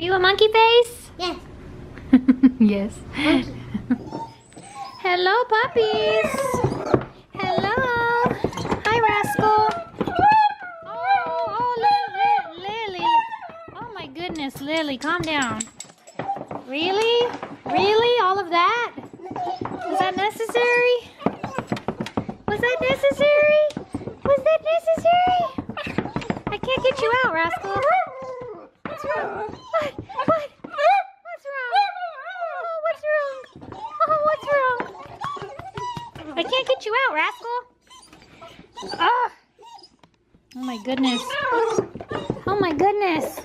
You a monkey face? Yes. Yes. Hello, puppies. Hello. Hi, Rascal. Oh, Lily. Oh my goodness, Lily, calm down. Really? Really? All of that? Was that necessary? Was that necessary? Was that necessary? I can't get you out, Rascal. What's wrong? What? What's wrong? Oh, what's wrong? Oh, what's wrong? I can't get you out, Rascal. Ah! Oh my goodness. Oh my goodness.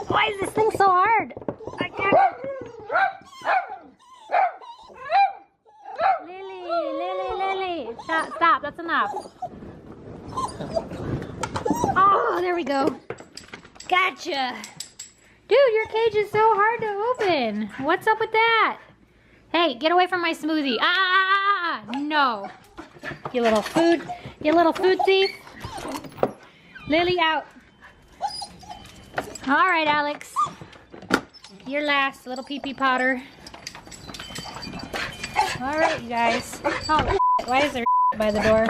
Why is this thing so hard? I can't. Lily. Stop. That's enough. Oh, there we go. Gotcha. Dude, your cage is so hard to open. What's up with that? Hey, get away from my smoothie. No. You little food thief. Lily out. All right, Alex. You're last, little pee-pee Potter. All right, you guys. Oh, why is there by the door?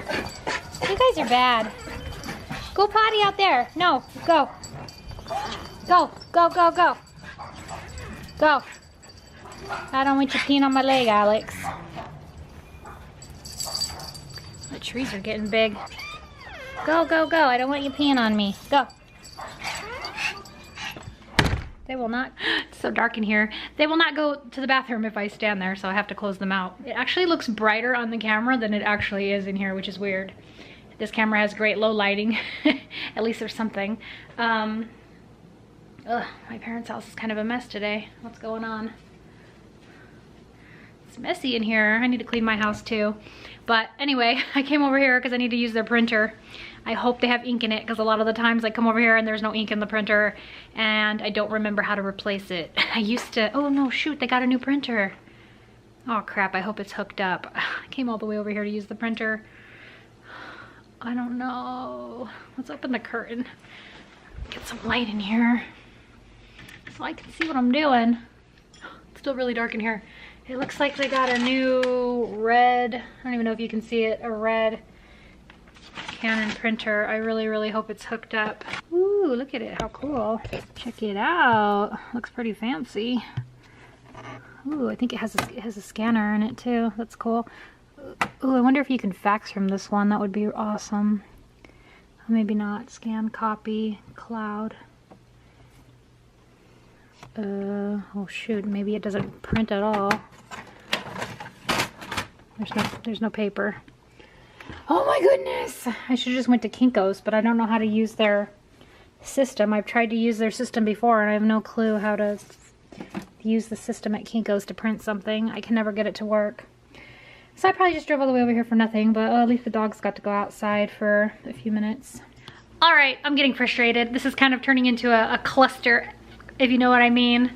You guys are bad. Go potty out there. No, go. Go. Go. I don't want you peeing on my leg, Alex. The trees are getting big. Go. I don't want you peeing on me. Go. They will not, it's so dark in here. They will not go to the bathroom if I stand there, so I have to close them out. It actually looks brighter on the camera than it actually is in here, which is weird. This camera has great low lighting. At least there's something. My parents' house is kind of a mess today. What's going on? It's messy in here. I need to clean my house too. But anyway, I came over here because I need to use their printer. I hope they have ink in it because a lot of the times I come over here and there's no ink in the printer and I don't remember how to replace it. I used to, oh no, shoot, they got a new printer. Oh crap, I hope it's hooked up. I came all the way over here to use the printer. I don't know. Let's open the curtain. Get some light in here so I can see what I'm doing. It's still really dark in here. It looks like they got a new red, I don't even know if you can see it, a red Canon printer. I really hope it's hooked up. Ooh, look at it, how cool. Check it out. Looks pretty fancy. Ooh, I think it has a scanner in it too. That's cool. Ooh, I wonder if you can fax from this one. That would be awesome. Maybe not. Scan, copy, cloud. Oh shoot, maybe it doesn't print at all. There's no paper. Oh my goodness! I should have just went to Kinko's, but I don't know how to use their system. I've tried to use their system before and I have no clue how to use the system at Kinko's to print something. I can never get it to work. So I probably just drove all the way over here for nothing, but at least the dogs got to go outside for a few minutes. All right, I'm getting frustrated. This is kind of turning into a cluster, if you know what I mean.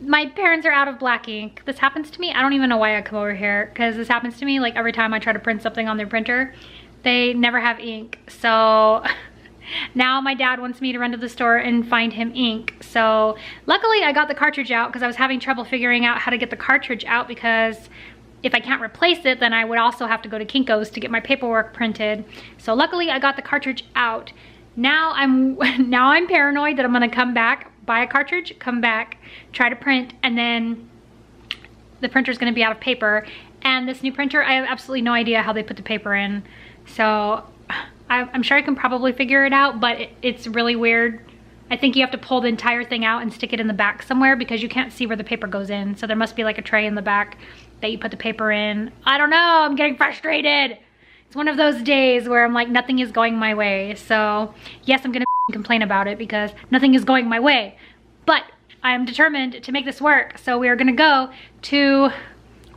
My parents are out of black ink. This happens to me. I don't even know why I come over here, because this happens to me like every time I try to print something on their printer. They never have ink. So now my dad wants me to run to the store and find him ink. So luckily I got the cartridge out because I was having trouble figuring out how to get the cartridge out, because if I can't replace it, then I would also have to go to Kinko's to get my paperwork printed. So luckily I got the cartridge out. Now I'm paranoid that I'm gonna come back, buy a cartridge, come back, try to print, and then the printer's gonna be out of paper. And this new printer, I have absolutely no idea how they put the paper in. So I'm sure I can probably figure it out, but it's really weird. I think you have to pull the entire thing out and stick it in the back somewhere because you can't see where the paper goes in. So there must be like a tray in the back that you put the paper in. I don't know, I'm getting frustrated. It's one of those days where I'm like, nothing is going my way. So yes, I'm gonna complain about it because nothing is going my way, but I am determined to make this work. So we are gonna go to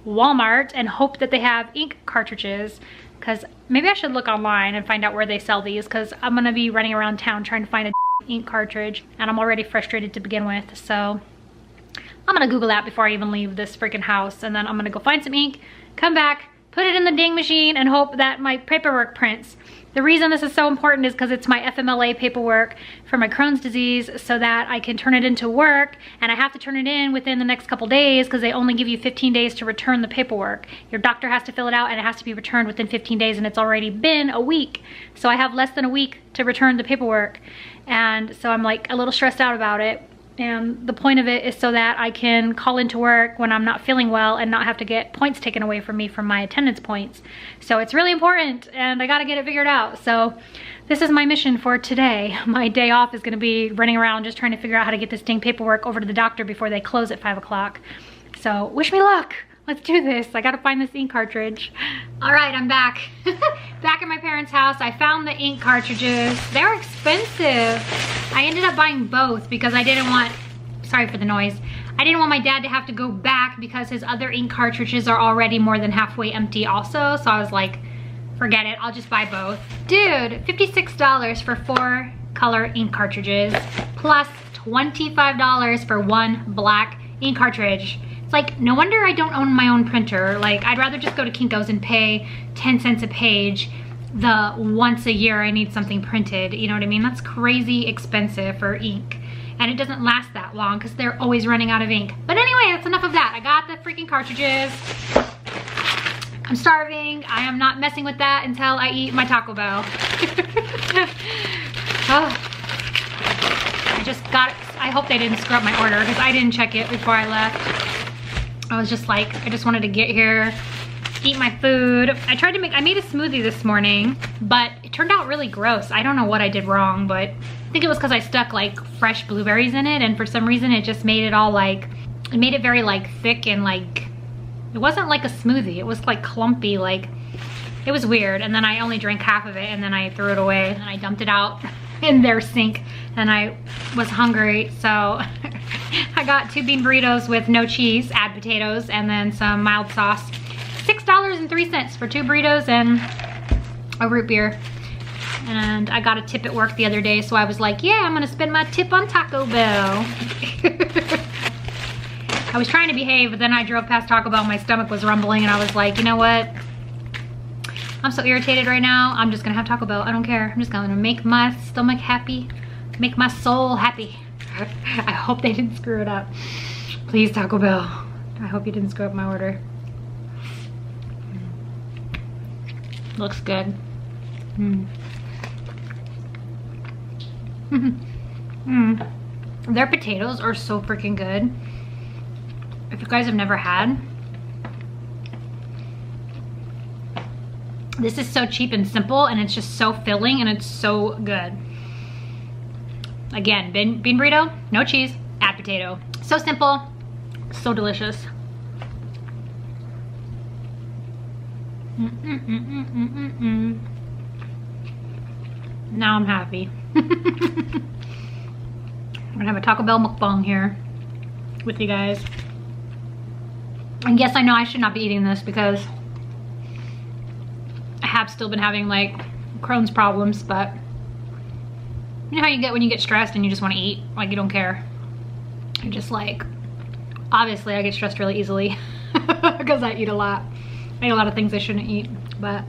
Walmart and hope that they have ink cartridges, because maybe I should look online and find out where they sell these, because I'm gonna be running around town trying to find a ink cartridge and I'm already frustrated to begin with. So I'm gonna Google that before I even leave this freaking house, and then I'm gonna go find some ink, come back, put it in the ding machine, and hope that my paperwork prints. The reason this is so important is because it's my FMLA paperwork for my Crohn's disease, so that I can turn it into work, and I have to turn it in within the next couple days because they only give you 15 days to return the paperwork. Your doctor has to fill it out and it has to be returned within 15 days, and it's already been a week. So I have less than a week to return the paperwork. And so I'm like a little stressed out about it. And the point of it is so that I can call into work when I'm not feeling well and not have to get points taken away from me from my attendance points. So it's really important, and I gotta get it figured out. So this is my mission for today. My day off is gonna be running around just trying to figure out how to get this dang paperwork over to the doctor before they close at 5 o'clock. So wish me luck. Let's do this. I gotta find this ink cartridge. All right, I'm back. Back at my parents' house. I found the ink cartridges. They're expensive. I ended up buying both because I didn't want, sorry for the noise, I didn't want my dad to have to go back because his other ink cartridges are already more than halfway empty also. So I was like, forget it, I'll just buy both. Dude, $56 for 4 color ink cartridges, plus $25 for 1 black ink cartridge. It's like, no wonder I don't own my own printer. Like, I'd rather just go to Kinko's and pay 10 cents a page the once a year I need something printed. You know what I mean? That's crazy expensive for ink. And it doesn't last that long because they're always running out of ink. But anyway, that's enough of that. I got the freaking cartridges. I'm starving. I am not messing with that until I eat my Taco Bell. Oh. I just got, I hope they didn't screw up my order because I didn't check it before I left. I was just like, I just wanted to get here, eat my food. I made a smoothie this morning, but it turned out really gross. I don't know what I did wrong, but I think it was because I stuck like fresh blueberries in it, and for some reason it just made it all like, it made it very like thick and like, it wasn't like a smoothie. It was like clumpy, like, it was weird. And then I only drank half of it and then I threw it away and I dumped it out in their sink, and I was hungry, so I got 2 bean burritos with no cheese, add potatoes, and then some mild sauce. $6.03 for 2 burritos and a root beer. And I got a tip at work the other day, so I was like, yeah, I'm gonna spend my tip on Taco Bell. I was trying to behave, but then I drove past Taco Bell, my stomach was rumbling, and I was like, you know what? I'm so irritated right now, I'm just gonna have Taco Bell. I don't care. I'm just gonna make my stomach happy, make my soul happy. I hope they didn't screw it up. Please, Taco Bell. I hope you didn't screw up my order. Looks good. Their potatoes are so freaking good. If you guys have never had, this is so cheap and simple, and it's just so filling, and it's so good. Again, bean burrito, no cheese, add potato. So simple, so delicious. Now I'm happy. I'm gonna have a Taco Bell mukbang here with you guys. And yes, I know I should not be eating this because I have still been having like Crohn's problems, but you know how you get when you get stressed and you just want to eat, like you don't care. You're just like, obviously I get stressed really easily because I eat a lot. I eat a lot of things I shouldn't eat, but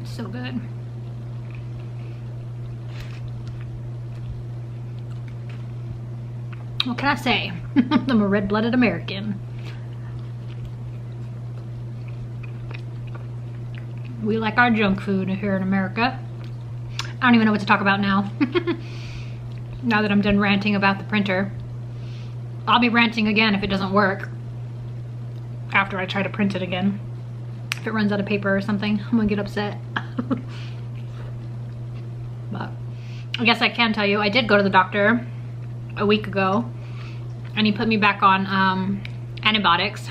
so good. What can I say? I'm a red-blooded American. We like our junk food here in America. I don't even know what to talk about now. Now that I'm done ranting about the printer. I'll be ranting again if it doesn't work. After I try to print it again. If it runs out of paper or something, I'm gonna get upset. But I guess I can tell you, I did go to the doctor a week ago, and he put me back on antibiotics.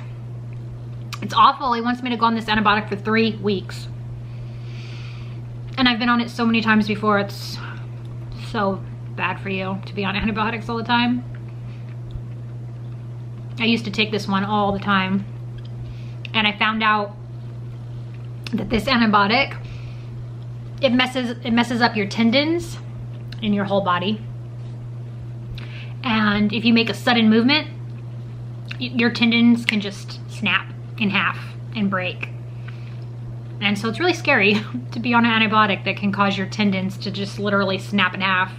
It's awful. He wants me to go on this antibiotic for 3 weeks. And I've been on it so many times before. It's so bad for you to be on antibiotics all the time. I used to take this one all the time, and I found out that this antibiotic it messes up your tendons in your whole body. And if you make a sudden movement, your tendons can just snap in half and break. And so it's really scary to be on an antibiotic that can cause your tendons to just literally snap in half.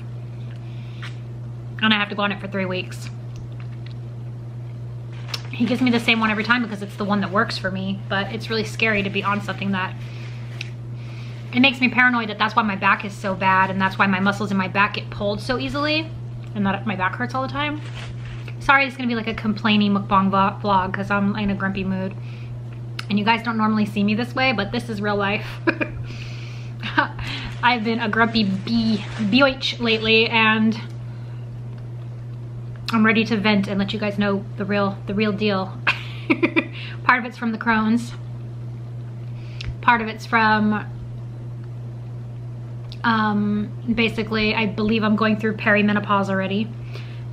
And I have to go on it for 3 weeks. He gives me the same one every time because it's the one that works for me, but it's really scary to be on something that, it makes me paranoid that that's why my back is so bad, and that's why my muscles in my back get pulled so easily, and that my back hurts all the time. Sorry, it's gonna be like a complaining mukbang vlog because I'm in a grumpy mood. And you guys don't normally see me this way, but this is real life. I've been a grumpy BH lately, and I'm ready to vent and let you guys know the real deal. Part of it's from the Crohn's. Part of it's from, basically, I believe I'm going through perimenopause already,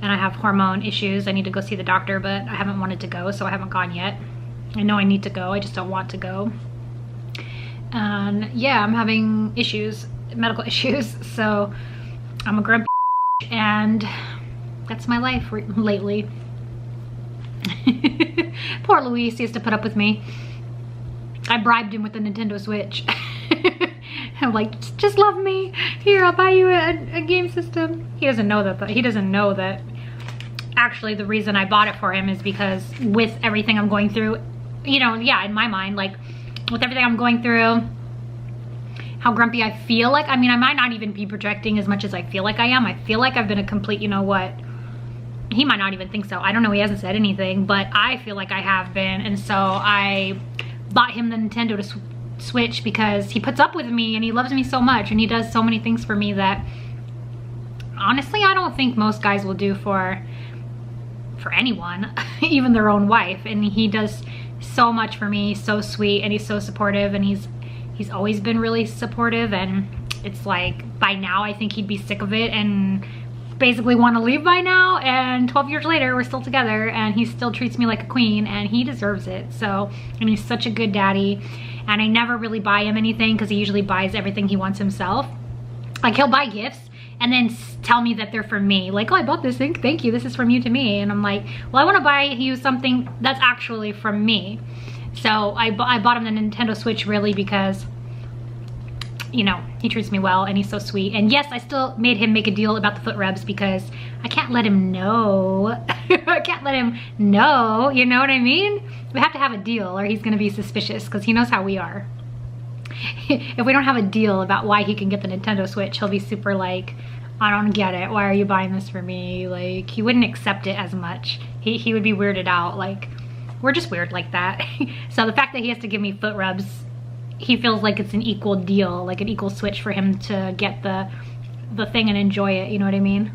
and I have hormone issues. I need to go see the doctor, but I haven't wanted to go, so I haven't gone yet. I know I need to go, I just don't want to go. And yeah, I'm having issues, medical issues, so I'm a grumpy and that's my life lately. Poor Luis, he has to put up with me. I bribed him with the Nintendo Switch. I'm like, just love me. Here, I'll buy you a game system. He doesn't know that actually the reason I bought it for him is because with everything I'm going through, you know, yeah, in my mind, like with everything I'm going through, how grumpy I feel like, I mean, I might not even be projecting as much as I feel like I am. I feel like I've been a complete, you know what, he might not even think so. I don't know, he hasn't said anything, but I feel like I have been. And so I bought him the Nintendo Switch because he puts up with me and he loves me so much and he does so many things for me that honestly I don't think most guys will do for anyone, even their own wife. And he does so much for me, so sweet, and he's so supportive, and he's always been really supportive. And it's like by now I think he'd be sick of it and basically want to leave by now, and 12 years later we're still together and he still treats me like a queen, and he deserves it. So, and he's such a good daddy, and I never really buy him anything because he usually buys everything he wants himself. Like he'll buy gifts and then tell me that they're for me. Like, oh, I bought this thing, thank you, this is from you to me. And I'm like, well, I want to buy you something that's actually from me. So I bought him the Nintendo Switch really because, you know, he treats me well and he's so sweet. And yes, I still made him make a deal about the foot rubs because I can't let him know. I can't let him know, you know what I mean? We have to have a deal or he's gonna be suspicious because he knows how we are. If we don't have a deal about why he can get the Nintendo Switch, he'll be super like, I don't get it, why are you buying this for me? Like, he wouldn't accept it as much. He would be weirded out. Like, we're just weird like that. So the fact that he has to give me foot rubs, he feels like it's an equal deal, like an equal switch for him to get the thing and enjoy it, you know what I mean?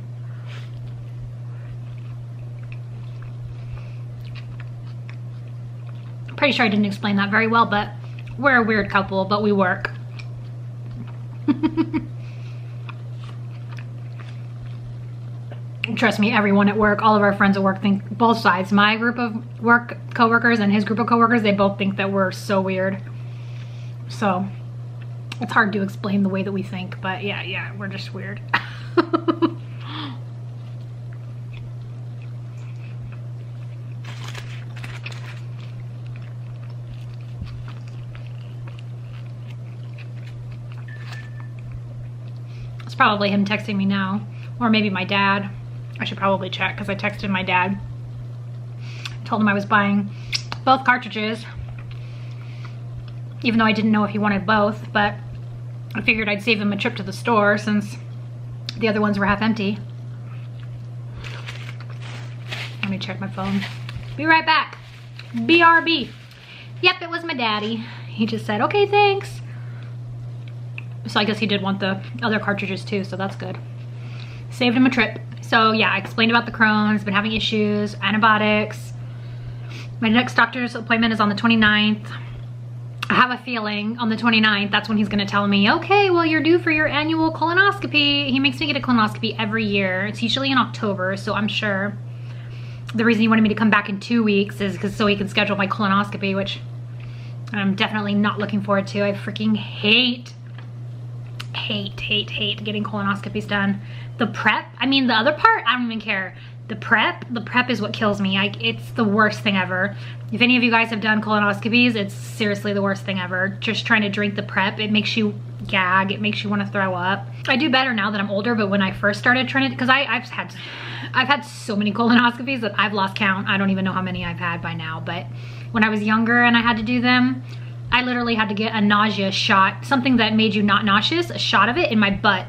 I'm pretty sure I didn't explain that very well, but we're a weird couple, but we work. Trust me, everyone at work, all of our friends at work think, both sides, my group of work coworkers and his group of coworkers, they both think that we're so weird. So it's hard to explain the way that we think, but yeah, we're just weird. It's probably him texting me now, or maybe my dad. I should probably check because I texted my dad. Told him I was buying both cartridges, even though I didn't know if he wanted both, but I figured I'd save him a trip to the store since the other ones were half empty. Let me check my phone. Be right back. BRB. Yep, it was my daddy. He just said, okay, thanks. So I guess he did want the other cartridges too, so that's good. Saved him a trip. So yeah, I explained about the Crohn's, been having issues, antibiotics. My next doctor's appointment is on the 29th. I have a feeling on the 29th, that's when he's gonna tell me, okay, well, you're due for your annual colonoscopy. He makes me get a colonoscopy every year. It's usually in October, so I'm sure the reason he wanted me to come back in 2 weeks is because so he can schedule my colonoscopy, which I'm definitely not looking forward to. I freaking hate hate getting colonoscopies done. The prep, I mean, the other part, I don't even care. The prep is what kills me. It's the worst thing ever. If any of you guys have done colonoscopies, it's seriously the worst thing ever. Just trying to drink the prep, it makes you gag, it makes you want to throw up. I do better now that I'm older, but when I first started trying to, because I've had so many colonoscopies that I've lost count. I don't even know how many I've had by now, but when I was younger and I had to do them, I literally had to get a nausea shot, something that made you not nauseous, a shot of it in my butt,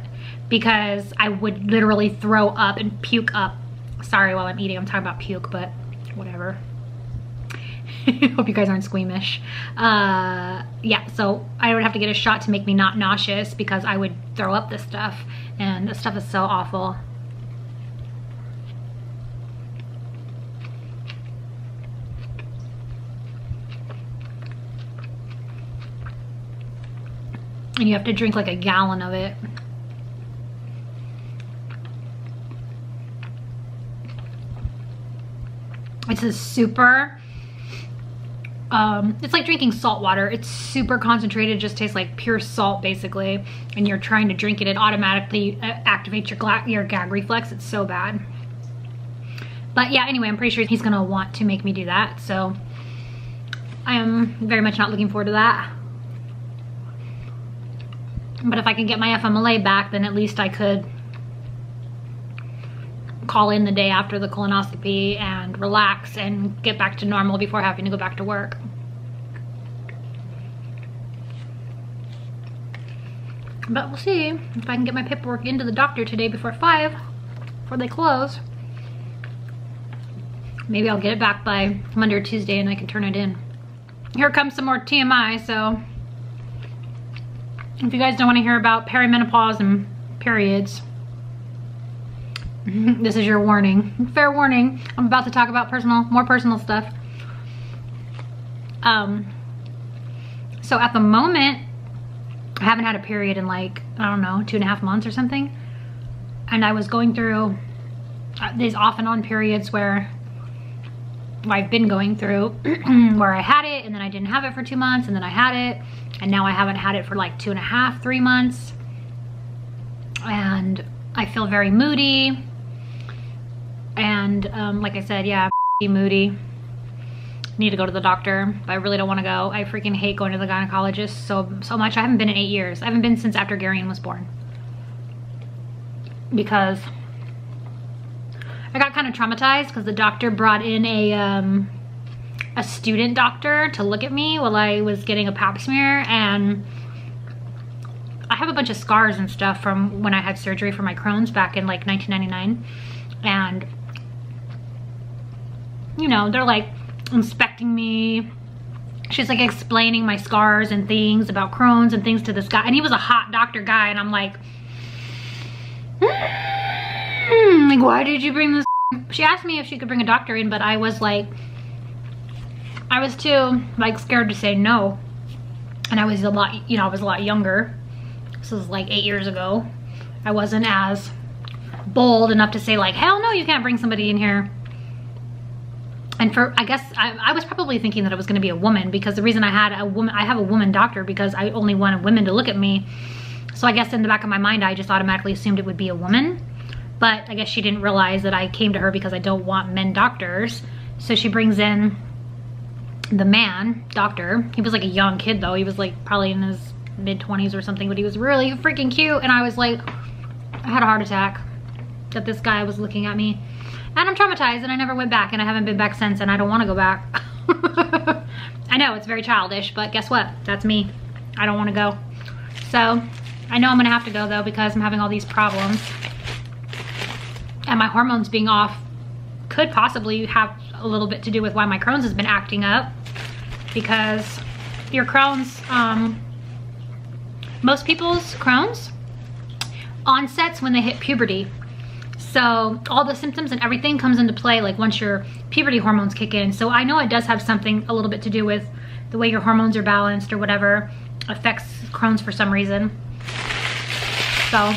because I would literally throw up and puke up. Sorry, while I'm eating, I'm talking about puke, but whatever. Hope you guys aren't squeamish. Yeah, so I would have to get a shot to make me not nauseous because I would throw up this stuff, and this stuff is so awful. And you have to drink like a gallon of it. It's a super, it's like drinking salt water. It's super concentrated, just tastes like pure salt basically. And you're trying to drink it, it automatically activates your gag reflex. It's so bad. But yeah, anyway, I'm pretty sure he's gonna want to make me do that. So I am very much not looking forward to that. But if I can get my FMLA back, then at least I could call in the day after the colonoscopy and relax and get back to normal before having to go back to work. But we'll see if I can get my paperwork into the doctor today before 5, before they close. Maybe I'll get it back by Monday or Tuesday and I can turn it in. Here comes some more TMI, so if you guys don't want to hear about perimenopause and periods, this is your warning. Fair warning. I'm about to talk about more personal stuff. So at the moment, I haven't had a period in like, I don't know, 2.5 months or something. And I was going through these off and on periods where I've been going through where I had it and then I didn't have it for 2 months and then I had it and now I haven't had it for like 2.5, 3 months. And I feel very moody. And like I said, yeah, moody. Need to go to the doctor, but I really don't want to go. I freaking hate going to the gynecologist so much. I haven't been in 8 years. I haven't been since after Garion was born. Because I got kind of traumatized because the doctor brought in a student doctor to look at me while I was getting a pap smear, and I have a bunch of scars and stuff from when I had surgery for my Crohn's back in like 1999. And you know, they're like inspecting me. She's like explaining my scars and things about Crohn's and things to this guy, and he was a hot doctor guy, and I'm like, like, why did you bring this? She asked me if she could bring a doctor in, but I was like, I was too like scared to say no. And I was a lot, you know, I was a lot younger. This was like 8 years ago. I wasn't as bold enough to say like, hell no, you can't bring somebody in here. And I guess I was probably thinking that it was going to be a woman, because the reason I have a woman doctor because I only wanted women to look at me. So I guess in the back of my mind, I just automatically assumed it would be a woman. But I guess she didn't realize that I came to her because I don't want men doctors. So she brings in the man doctor. He was like a young kid though. He was like probably in his mid-20s or something, but he was really freaking cute. And I was like, I had a heart attack that this guy was looking at me. And I'm traumatized and I never went back, and I haven't been back since, and I don't want to go back. I know it's very childish, but guess what? That's me. I don't want to go. So I know I'm going to have to go though, because I'm having all these problems. And my hormones being off could possibly have a little bit to do with why my Crohn's has been acting up. Because your Crohn's, most people's Crohn's onsets when they hit puberty. So all the symptoms and everything comes into play like once your puberty hormones kick in. So I know it does have something a little bit to do with the way your hormones are balanced or whatever affects Crohn's for some reason. So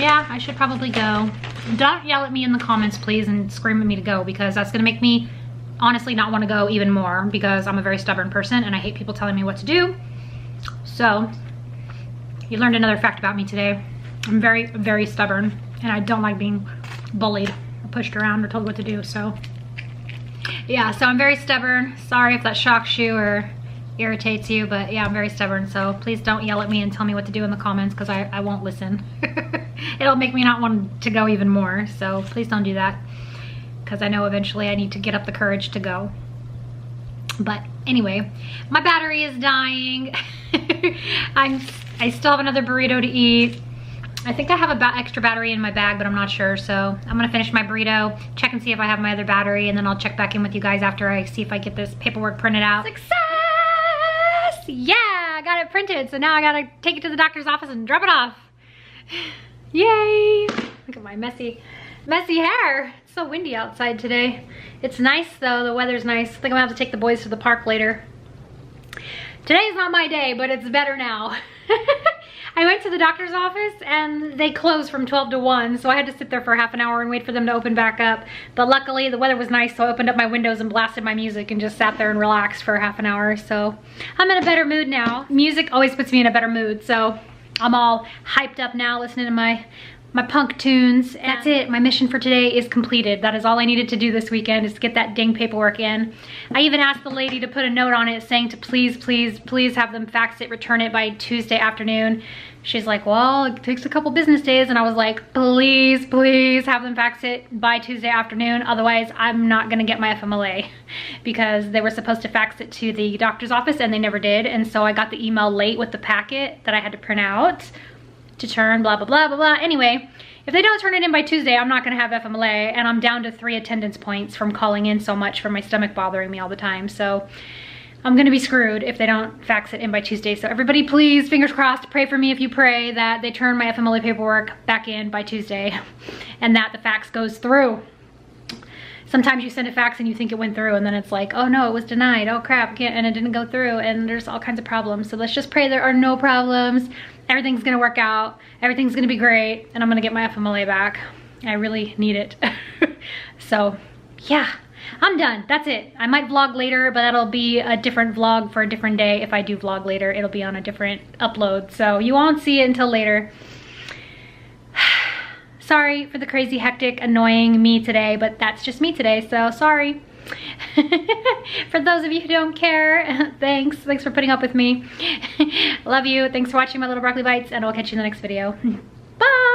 yeah, I should probably go. Don't yell at me in the comments, please, and scream at me to go, because that's gonna make me honestly not want to go even more, because I'm a very stubborn person and I hate people telling me what to do. So you learned another fact about me today. I'm very, very stubborn, and I don't like being bullied or pushed around or told what to do, so. Yeah, so I'm very stubborn. Sorry if that shocks you or irritates you, but yeah, I'm very stubborn, so please don't yell at me and tell me what to do in the comments, because I won't listen. It'll make me not want to go even more, so please don't do that, because I know eventually I need to get up the courage to go. But anyway, my battery is dying. I still have another burrito to eat. I think I have an extra battery in my bag, but I'm not sure. So I'm gonna finish my burrito, check and see if I have my other battery, and then I'll check back in with you guys after I see if I get this paperwork printed out. Success! Yeah, I got it printed. So now I gotta take it to the doctor's office and drop it off. Yay! Look at my messy hair. It's so windy outside today. It's nice though, the weather's nice. I think I'm gonna have to take the boys to the park later. Today's not my day, but it's better now. I went to the doctor's office and they closed from 12 to 1, so I had to sit there for half an hour and wait for them to open back up. But luckily the weather was nice, so I opened up my windows and blasted my music and just sat there and relaxed for half an hour. So I'm in a better mood now. Music always puts me in a better mood, so I'm all hyped up now listening to my punk tunes. And that's it. My mission for today is completed. That is all I needed to do this weekend, is to get that dang paperwork in. I even asked the lady to put a note on it saying to please, please, please have them fax it, return it by Tuesday afternoon. She's like, well, it takes a couple business days. And I was like, please, please have them fax it by Tuesday afternoon. Otherwise, I'm not gonna get my FMLA, because they were supposed to fax it to the doctor's office and they never did. And so I got the email late with the packet that I had to print out to turn, blah, blah, blah, blah, blah. Anyway, if they don't turn it in by Tuesday, I'm not gonna have FMLA, and I'm down to 3 attendance points from calling in so much from my stomach bothering me all the time. So I'm gonna be screwed if they don't fax it in by Tuesday. So everybody please, fingers crossed, pray for me if you pray that they turn my FMLA paperwork back in by Tuesday and that the fax goes through. Sometimes you send a fax and you think it went through, and then it's like, oh no, it was denied, oh crap, and it didn't go through, and there's all kinds of problems. So let's just pray there are no problems. Everything's gonna work out, everything's gonna be great, and I'm gonna get my FMLA back. I really need it. So yeah, I'm done, that's it. I might vlog later, but that'll be a different vlog for a different day. If I do vlog later, it'll be on a different upload, so you won't see it until later. Sorry for the crazy, hectic, annoying me today, but that's just me today, so sorry. For those of you who don't care, thanks for putting up with me. Love you, thanks for watching my little broccoli bites, and I'll catch you in the next video. Bye!